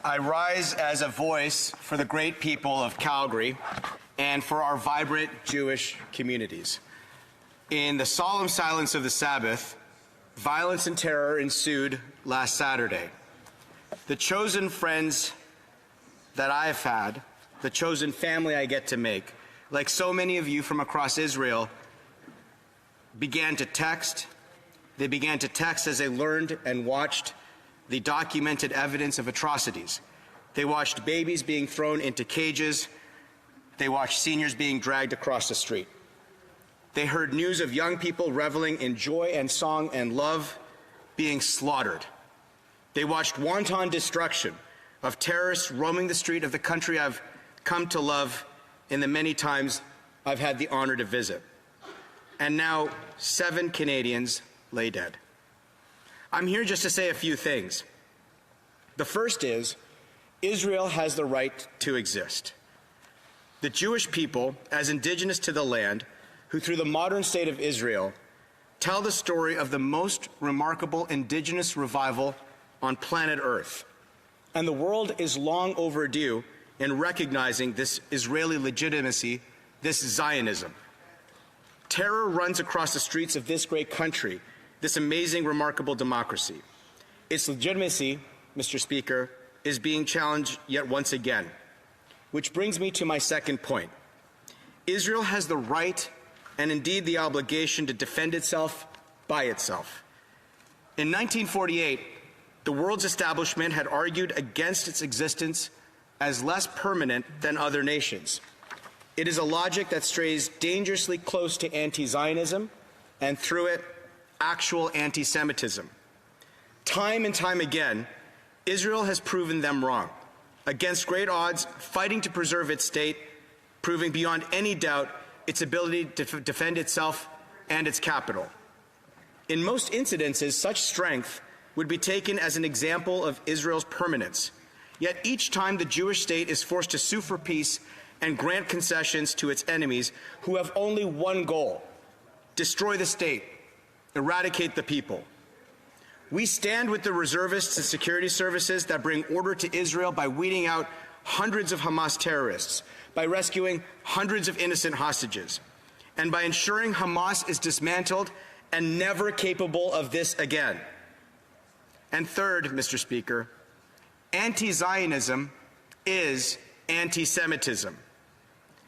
I rise as a voice for the great people of Calgary and for our vibrant Jewish communities. In the solemn silence of the Sabbath, violence and terror ensued last Saturday. The chosen friends that I have had, the chosen family I get to make, like so many of you from across Israel, began to text. They began to text as they learned and watched the documented evidence of atrocities. They watched babies being thrown into cages. They watched seniors being dragged across the street. They heard news of young people reveling in joy and song and love being slaughtered. They watched wanton destruction of terrorists roaming the street of the country I've come to love in the many times I've had the honor to visit. And now 7 Canadians lay dead. I'm here just to say a few things. The first is, Israel has the right to exist. The Jewish people, as indigenous to the land, who through the modern state of Israel, tell the story of the most remarkable indigenous revival on planet Earth. And the world is long overdue in recognizing this Israeli legitimacy, this Zionism. Terror runs across the streets of this great country, this amazing, remarkable democracy. Its legitimacy, Mr. Speaker, is being challenged yet once again. Which brings me to my second point. Israel has the right and indeed the obligation to defend itself by itself. In 1948, the world's establishment had argued against its existence as less permanent than other nations. It is a logic that strays dangerously close to anti-Zionism and through it, actual anti-Semitism. Time and time again, Israel has proven them wrong. Against great odds, fighting to preserve its state, proving beyond any doubt its ability to defend itself and its capital. In most incidences, such strength would be taken as an example of Israel's permanence. Yet each time the Jewish state is forced to sue for peace and grant concessions to its enemies who have only one goal: destroy the state, eradicate the people. We stand with the reservists and security services that bring order to Israel by weeding out hundreds of Hamas terrorists, by rescuing hundreds of innocent hostages, and by ensuring Hamas is dismantled and never capable of this again. And third, Mr. Speaker, anti-Zionism is anti-Semitism.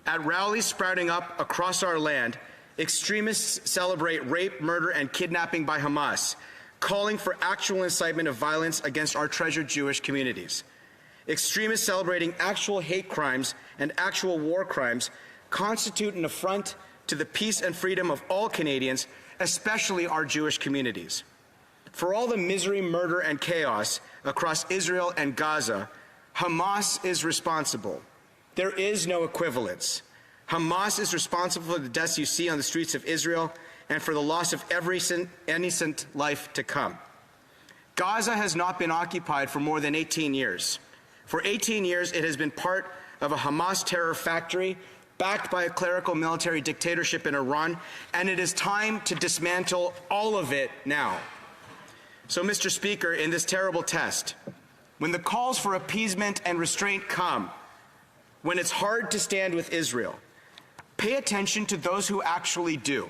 At rallies sprouting up across our land, extremists celebrate rape, murder, and kidnapping by Hamas, calling for actual incitement of violence against our treasured Jewish communities. Extremists celebrating actual hate crimes and actual war crimes constitute an affront to the peace and freedom of all Canadians, especially our Jewish communities. For all the misery, murder, and chaos across Israel and Gaza, Hamas is responsible. There is no equivalence. Hamas is responsible for the deaths you see on the streets of Israel and for the loss of every innocent life to come. Gaza has not been occupied for more than 18 years. For 18 years, it has been part of a Hamas terror factory backed by a clerical military dictatorship in Iran, and it is time to dismantle all of it now. So, Mr. Speaker, in this terrible test, when the calls for appeasement and restraint come, when it's hard to stand with Israel, pay attention to those who actually do.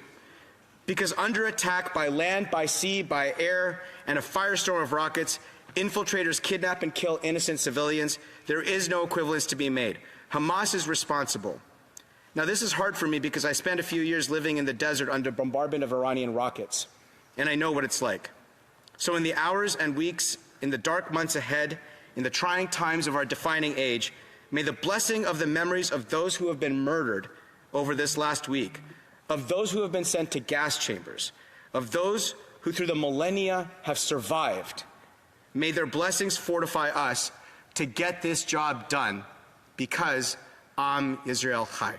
Because under attack by land, by sea, by air, and a firestorm of rockets, infiltrators kidnap and kill innocent civilians. There is no equivalence to be made. Hamas is responsible. Now, this is hard for me because I spent a few years living in the desert under bombardment of Iranian rockets, and I know what it's like. So in the hours and weeks, in the dark months ahead, in the trying times of our defining age, may the blessing of the memories of those who have been murdered over this last week, of those who have been sent to gas chambers, of those who through the millennia have survived, may their blessings fortify us to get this job done, because Am Yisrael Chai.